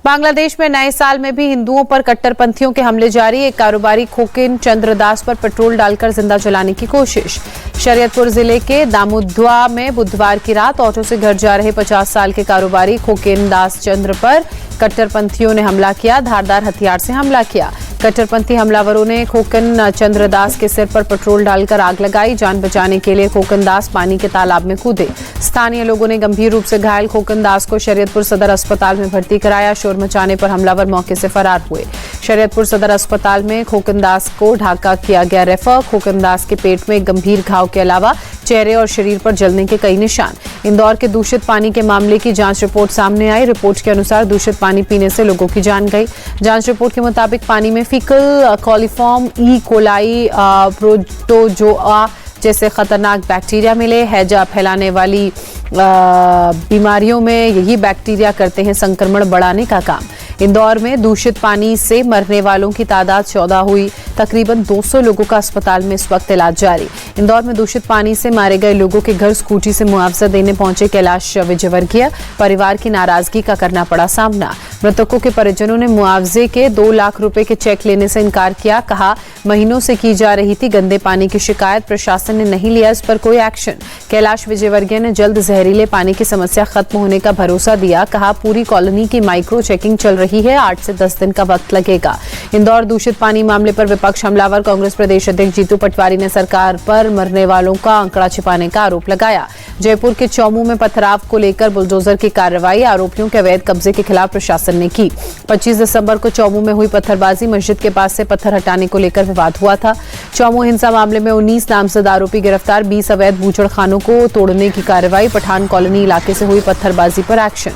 बांग्लादेश में नए साल में भी हिंदुओं पर कट्टरपंथियों के हमले जारी। एक कारोबारी खोकिन चंद्रदास पर पेट्रोल डालकर जिंदा जलाने की कोशिश। शरीयतपुर जिले के दामुद्वा में बुधवार की रात ऑटो से घर जा रहे 50 साल के कारोबारी खोकिन दास चंद्र पर कट्टरपंथियों ने हमला किया। धारदार हथियार से हमला किया। कट्टरपंथी हमलावरों ने खोकिन चंद्रदास के सिर पर पेट्रोल डालकर आग लगाई। जान बचाने के लिए खोकिन दास पानी के तालाब में कूदे। स्थानीय लोगों ने गंभीर रूप से घायल खोकिन दास को शरीयतपुर सदर अस्पताल में भर्ती कराया। शोर मचाने पर हमलावर मौके से फरार हुए। शरीयतपुर सदर अस्पताल में खोकिन दास को ढाका किया गया रेफर। खोकिन दास के पेट में गंभीर घाव के अलावा चेहरे और शरीर पर जलने के कई निशान। इंदौर के दूषित पानी के मामले की जांच रिपोर्ट सामने आई। रिपोर्ट के अनुसार दूषित पानी पीने से लोगों की जान गई। जांच रिपोर्ट के मुताबिक पानी में faecal coliform E coli protozoa जैसे खतरनाक बैक्टीरिया मिले। हैजा फैलाने वाली बीमारियों में यही बैक्टीरिया करते हैं संक्रमण बढ़ाने का काम। इंदौर में दूषित पानी से मरने वालों की तादाद 14 हुई। तकरीबन 200 लोगों का अस्पताल में इस वक्त इलाज जारी। इंदौर में दूषित पानी से मारे गए लोगों के घर स्कूटी से मुआवजा देने पहुंचे कैलाश विजयवर्गीय। परिवार की नाराजगी का करना पड़ा सामना। मृतकों के परिजनों ने मुआवजे के 2 लाख रुपए के चेक लेने से इनकार किया। कहा महीनों से की जा रही थी गंदे पानी की शिकायत, प्रशासन ने नहीं लिया इस पर कोई एक्शन। कैलाश विजयवर्गीय ने जल्द जहरीले पानी की समस्या खत्म होने का भरोसा दिया। कहा पूरी कॉलोनी की माइक्रो चेकिंग चल रही है, 8 से 10 दिन का वक्त लगेगा। इंदौर दूषित पानी मामले पर विपक्ष हमलावर। कांग्रेस प्रदेश अध्यक्ष जीतू पटवारी ने सरकार पर मरने वालों का आंकड़ा छिपाने का आरोप लगाया। जयपुर के चौमू में पथराव को लेकर बुलडोजर की कार्रवाई। आरोपियों के अवैध कब्जे के खिलाफ प्रशासन ने की। 25 दिसंबर को चौमू में हुई पत्थरबाजी। मस्जिद के पास से पत्थर हटाने को लेकर विवाद हुआ था। चौमू हिंसा मामले में 19 नामजद आरोपी गिरफ्तार। 20 अवैध बूचड़खानों को तोड़ने की कार्रवाई। पठान कॉलोनी इलाके से हुई पत्थरबाजी पर एक्शन।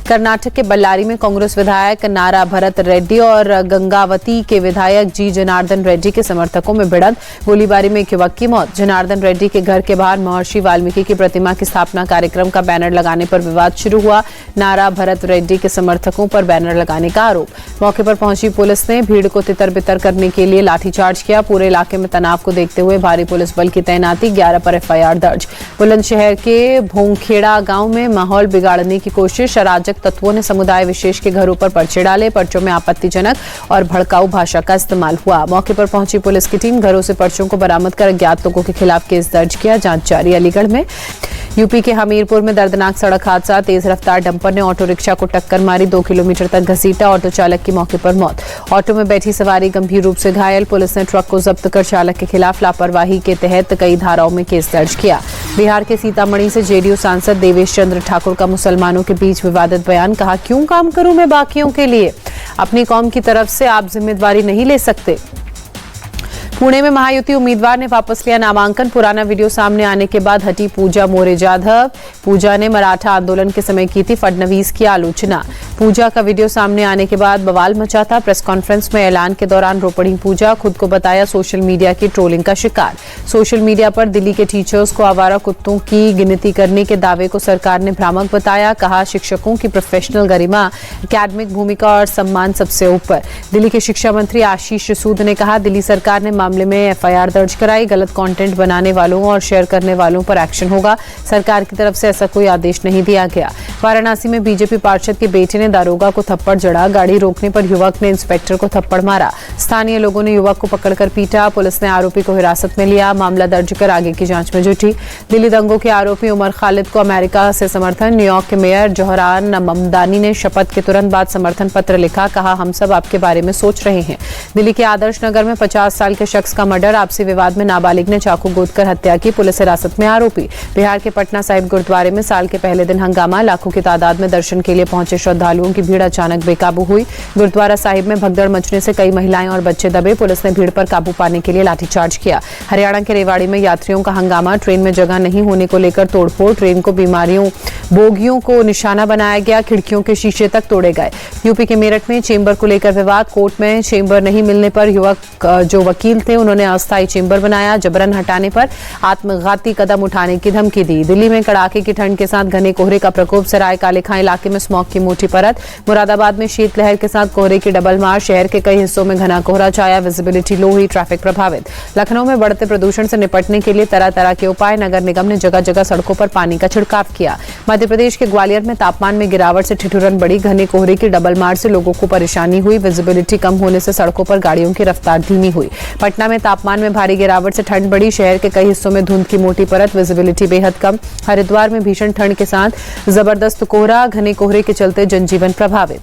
कर्नाटक के बल्लारी में कांग्रेस विधायक नारा भरत रेड्डी और गंगावती के विधायक जी जनार्दन रेड्डी के समर्थकों में भिड़ंत। गोलीबारी में एक युवक की मौत। जनार्दन रेड्डी के घर के बाहर महर्षि वाल्मीकि की प्रतिमा की स्थापना कार्यक्रम का बैनर लगाने पर विवाद शुरू हुआ। नारा भरत रेड्डी के समर्थकों पर बैनर लगाने का आरोप। मौके पर पहुंची पुलिस ने भीड़ को तितर बितर करने के लिए लाठीचार्ज किया। पूरे इलाके में तनाव को देखते हुए भारी पुलिस बल की तैनाती। 11 पर एफआईआर दर्ज। बुलंदशहर के भोंगखेड़ा गांव में माहौल बिगाड़ने की कोशिश। अराजक तत्वों ने समुदाय विशेष के घरों पर पर्चे डाले। पर्चों में आपत्तिजनक और भड़काऊ भाषा का इस्तेमाल हुआ। मौके पर पहुंची पुलिस की टीम घरों से पर्चों को बरामद कर अज्ञात लोगों के खिलाफ केस दर्ज किया। जांच जारी। अलीगढ़ में यूपी के हमीरपुर में दर्दनाक सड़क हादसा। तेज रफ्तार डंपर ने ऑटो रिक्शा को टक्कर मारी। 2 किलोमीटर तक घसीटा। ऑटो चालक की मौके पर मौत। ऑटो में बैठी सवारी गंभीर रूप से घायल। पुलिस ने ट्रक को जब्त कर चालक के खिलाफ लापरवाही के तहत कई धाराओं में केस दर्ज किया। बिहार के सीतामढ़ी से जेडीयू सांसद देवेश चंद्र ठाकुर का मुसलमानों के बीच विवादित बयान। कहा क्यों काम करूं मैं बाकियों के लिए, अपनी कौम की तरफ से आप जिम्मेदारी नहीं ले सकते। पुणे में महायुति उम्मीदवार ने वापस लिया नामांकन। पुराना वीडियो सामने आने के बाद हटी पूजा मोरे जाधव। पूजा ने मराठा आंदोलन के समय की थी फडणवीस की आलोचना। पूजा का वीडियो सामने आने के बाद बवाल मचा था। प्रेस कॉन्फ्रेंस में ऐलान के दौरान रो पड़ी पूजा। खुद को बताया सोशल मीडिया की ट्रोलिंग का शिकार। सोशल मीडिया पर दिल्ली के टीचर्स को आवारा कुत्तों की गिनती करने के दावे को सरकार ने भ्रामक बताया। कहा शिक्षकों की प्रोफेशनल गरिमा, एकेडमिक भूमिका और सम्मान सबसे ऊपर। दिल्ली के शिक्षा मंत्री आशीष सूद ने कहा दिल्ली सरकार ने मामले में एफआईआर दर्ज कराई। गलत कंटेंट बनाने वालों और शेयर करने वालों पर एक्शन होगा। सरकार की तरफ से ऐसा कोई आदेश नहीं दिया गया। वाराणसी में बीजेपी पार्षद के बेटे ने दारोगा को थप्पड़ जड़ा। गाड़ी रोकने पर युवक ने इंस्पेक्टर को थप्पड़ मारा। स्थानीय लोगों ने युवक को पकड़कर पीटा। पुलिस ने आरोपी को हिरासत में लिया। मामला दर्ज कर आगे की जांच में जुटी। दिल्ली दंगों के आरोपी उमर खालिद को अमेरिका से समर्थन। न्यूयॉर्क के मेयर जोहरान ममदानी ने शपथ के तुरंत बाद समर्थन पत्र लिखा। कहा हम सब आपके बारे में सोच रहे हैं। दिल्ली के आदर्श नगर में 50 साल के शख्स का मर्डर। आपसी विवाद में नाबालिग ने चाकू गोदकर हत्या की। पुलिस हिरासत में आरोपी। बिहार के पटना साहिब गुरुद्वारे में साल के पहले दिन हंगामा। लाखों की तादाद में दर्शन के लिए पहुंचे श्रद्धालुओं की भीड़ अचानक बेकाबू हुई। गुरुद्वारा साहिब में भगदड़ मचने से कई महिलाएं और बच्चे दबे। पुलिस ने भीड़ पर काबू पाने के लिए लाठीचार्ज किया। हरियाणा के रेवाड़ी में यात्रियों का हंगामा। ट्रेन में जगह नहीं होने को लेकर तोड़फोड़। ट्रेन को बोगियों को निशाना बनाया गया। खिड़कियों के शीशे तक तोड़े गए। यूपी के मेरठ में चेंबर को लेकर विवाद। कोर्ट में चेंबर नहीं मिलने पर युवक जो वकील थे उन्होंने अस्थायी चेंबर बनाया। जबरन हटाने पर आत्मघाती कदम उठाने की धमकी दी। दिल्ली में कड़ाके की ठंड के साथ घने कोहरे का प्रकोप। सराय काले खां इलाके में स्मॉग की मोटी परत। मुरादाबाद में शीतलहर के साथ कोहरे की डबल मार, शहर के कई हिस्सों में घना कोहरा छाया, विजिबिलिटी लो हुई, ट्रैफिक प्रभावित। लखनऊ में बढ़ते प्रदूषण से निपटने के लिए तरह तरह के उपाय, नगर निगम ने जगह जगह सड़कों पर पानी का छिड़काव किया। मध्य प्रदेश के ग्वालियर में तापमान में गिरावट से ठिठुरन बढ़ी, घने कोहरे की डबल मार से लोगों को परेशानी हुई, विजिबिलिटी कम होने से सड़कों पर गाड़ियों की रफ्तार धीमी हुई। पटना में तापमान में भारी गिरावट से ठंड बढ़ी, शहर के कई हिस्सों में धुंध की मोटी परत, विजिबिलिटी बेहद कम। हरिद्वार में भीषण ठंड के साथ जबरदस्त कोहरा, घने कोहरे के चलते जनजीवन प्रभावित।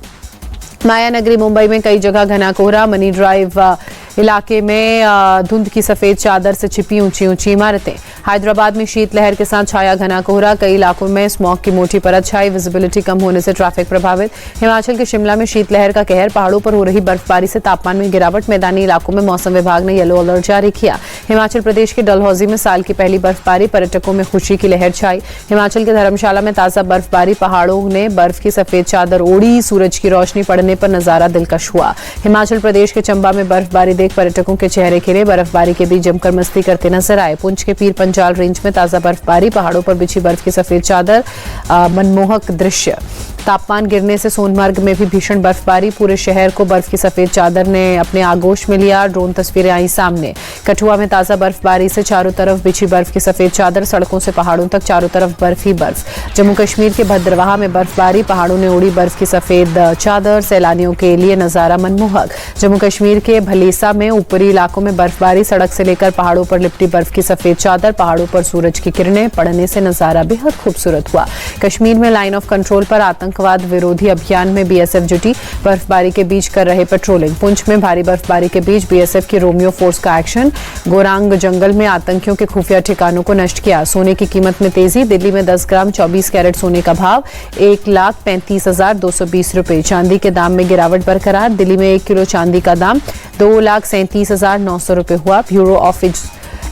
माया नगरी मुंबई में कई जगह घना कोहरा, मनी ड्राइव इलाके में धुंध की सफेद चादर से छिपी ऊंची ऊंची इमारतें। हैदराबाद में शीतलहर के साथ छाया घना कोहरा, कई इलाकों में स्मॉग की मोटी परत छाई, विजिबिलिटी कम होने से ट्रैफिक प्रभावित। हिमाचल के शिमला में शीतलहर का कहर, पहाड़ों पर हो रही बर्फबारी से तापमान में गिरावट, मैदानी इलाकों में मौसम विभाग ने येलो अलर्ट जारी किया। हिमाचल प्रदेश के डलहौजी में साल की पहली बर्फबारी, पर्यटकों में खुशी की लहर छाई। हिमाचल के धर्मशाला में ताजा बर्फबारी, पहाड़ों ने बर्फ की सफेद चादर ओढ़ी, सूरज की रोशनी पड़ने पर नजारा दिलकश हुआ। हिमाचल प्रदेश के चंबा में बर्फबारी देख पर्यटकों के चेहरे खिले, बर्फबारी के बीच जमकर मस्ती करते नजर आए। पुंछ के पीर पंजाल रेंज में ताजा बर्फबारी, पहाड़ों पर बिछी बर्फ की सफेद चादर, मनमोहक दृश्य। तापमान गिरने से सोनमर्ग में भी भीषण बर्फबारी, पूरे शहर को बर्फ की सफेद चादर ने अपने आगोश में लिया, ड्रोन तस्वीरें आई सामने। कठुआ में ताजा बर्फबारी से चारों तरफ बिछी बर्फ की सफेद चादर, सड़कों से पहाड़ों तक चारों तरफ बर्फ ही बर्फ। जम्मू कश्मीर के भद्रवाह में बर्फबारी, पहाड़ों ने ओढ़ी बर्फ की सफेद चादर, सैलानियों के लिए नजारा मनमोहक। जम्मू कश्मीर के भलेसा में ऊपरी इलाकों में बर्फबारी, सड़क से लेकर पहाड़ों पर लिपटी बर्फ की सफेद चादर, पहाड़ों पर सूरज की किरणें पड़ने से नजारा बेहद खूबसूरत हुआ। कश्मीर में लाइन ऑफ कंट्रोल पर आतंकवाद विरोधी अभियान में बीएसएफ जुटी, बर्फबारी के बीच कर रहे पेट्रोलिंग। पुंछ में भारी बर्फबारी के बीच बीएसएफ की रोमियो फोर्स का एक्शन, गोरांग जंगल में आतंकियों के खुफिया ठिकानों को नष्ट किया। सोने की कीमत में तेजी, दिल्ली में 10 ग्राम 24 कैरेट सोने का भाव 1,35,220 रुपए, चांदी के दाम में गिरावट बरकरार, दिल्ली में 1 किलो चांदी का दाम 2,37,900 रुपए हुआ। ब्यूरो ऑफ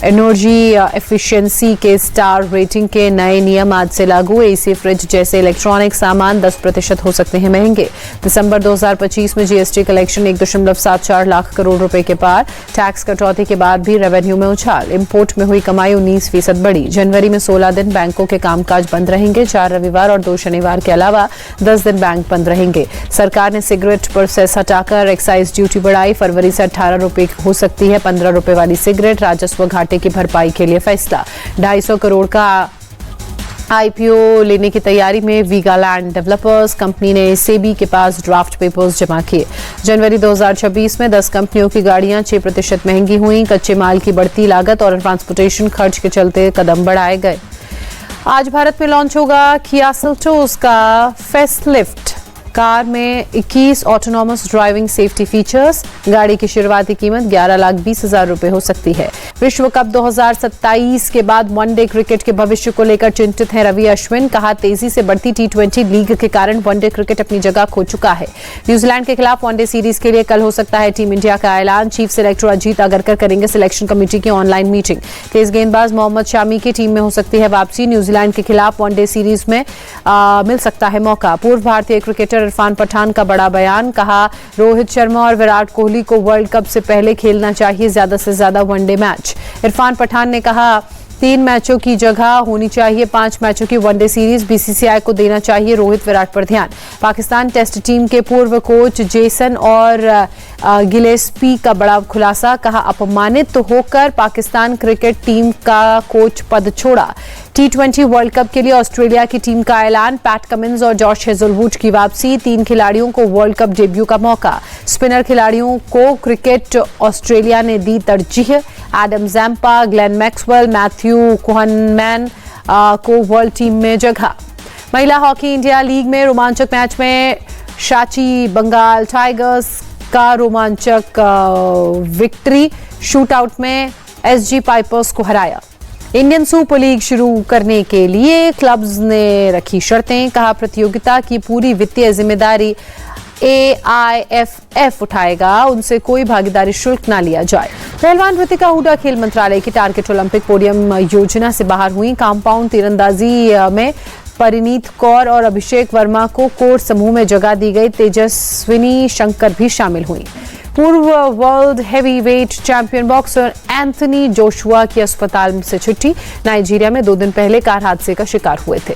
एनर्जी एफिशिएंसी के स्टार रेटिंग के नए नियम आज से लागू, एसी फ्रिज जैसे इलेक्ट्रॉनिक सामान 10% हो सकते हैं महंगे। दिसंबर 2025 में जीएसटी कलेक्शन 1.74 लाख करोड़ रुपए के पार, टैक्स कटौती के बाद भी रेवेन्यू में उछाल, इंपोर्ट में हुई कमाई 19% बढ़ी। जनवरी में 16 दिन बैंकों के कामकाज बंद रहेंगे, 4 रविवार और 2 शनिवार के अलावा 10 दिन बैंक बंद रहेंगे। सरकार ने सिगरेट पर सेस हटाकर एक्साइज ड्यूटी बढ़ाई, फरवरी से 18 रुपए हो सकती है 15 रुपए वाली सिगरेट। राजस्व घाटे की भरपाई के लिए फैसला, 250 करोड़ का आईपीओ लेने की तैयारी में वीगालैंड डेवलपर्स, कंपनी ने सेबी के पास ड्राफ्ट पेपर्स जमा किए। जनवरी 2026 में 10 कंपनियों की गाड़ियां 6% महंगी हुई, कच्चे माल की बढ़ती लागत और ट्रांसपोर्टेशन खर्च के चलते कदम बढ़ाए गए। आज भारत में लॉन्च होगा किया सेल्टोस का फेसलिफ्ट, कार में 21 ऑटोनॉमस ड्राइविंग सेफ्टी फीचर्स, गाड़ी की शुरुआती कीमत 11,20,000 रुपए हो सकती है। विश्व कप 2027 के बाद वनडे क्रिकेट के भविष्य को लेकर चिंतित हैं रवि अश्विन, कहा तेजी से बढ़ती T20 लीग के कारण वनडे क्रिकेट अपनी जगह खो चुका है। न्यूजीलैंड के खिलाफ वनडे सीरीज के लिए कल हो सकता है टीम इंडिया का ऐलान, चीफ सिलेक्टर अजीत अगरकर करेंगे सिलेक्शन कमेटी की ऑनलाइन मीटिंग। तेज गेंदबाज मोहम्मद शामी की टीम में हो सकती है वापसी, न्यूजीलैंड के खिलाफ वनडे सीरीज में मिल सकता है मौका। पूर्व भारतीय क्रिकेटर इरफान पठान का बड़ा बयान, कहा रोहित शर्मा और विराट कोहली को वर्ल्ड कप से पहले खेलना चाहिए ज्यादा से ज्यादा वनडे मैच। इरफान पठान ने कहा 3 मैचों की जगह होनी चाहिए 5 मैचों की वनडे सीरीज, बीसीसीआई को देना चाहिए रोहित विराट पर ध्यान। पाकिस्तान टेस्ट टीम के पूर्व कोच जेसन और गिलेस्पी का बड़ा खुलासा, कहा अपमानित होकर पाकिस्तान क्रिकेट टीम का कोच पद छोड़ा। T20 वर्ल्ड कप के लिए ऑस्ट्रेलिया की टीम का ऐलान, पैट कमिंस और जॉश हेजलवुड की वापसी, 3 खिलाड़ियों को वर्ल्ड कप डेब्यू का मौका। स्पिनर खिलाड़ियों को क्रिकेट ऑस्ट्रेलिया ने दी तरजीह, Adam Zampa, Glenn Maxwell, Matthew Kuhnemann को वर्ल्ड टीम में जगह। महिला हॉकी इंडिया लीग में रोमांचक मैच में शाची बंगाल टाइगर्स का रोमांचक विक्ट्री, शूटआउट में एसजी पाइपर्स को हराया। इंडियन सुपर लीग शुरू करने के लिए क्लब्स ने रखी शर्तें, कहा प्रतियोगिता की पूरी वित्तीय जिम्मेदारी AIFF उठाएगा, उनसे कोई भागीदारी शुल्क ना लिया जाए। पहलवान ऋतिका हुडा खेल मंत्रालय की टारगेट ओलंपिक पोडियम योजना से बाहर हुई। कंपाउंड तीरंदाजी में परिनीत कौर और अभिषेक वर्मा को कोर समूह में जगह दी गई, तेजस्विनी शंकर भी शामिल हुई। पूर्व world heavyweight champion boxer Anthony Joshua की अस्पताल से छुट्टी, नाइजीरिया में 2 दिन पहले कार हादसे का शिकार हुए थे।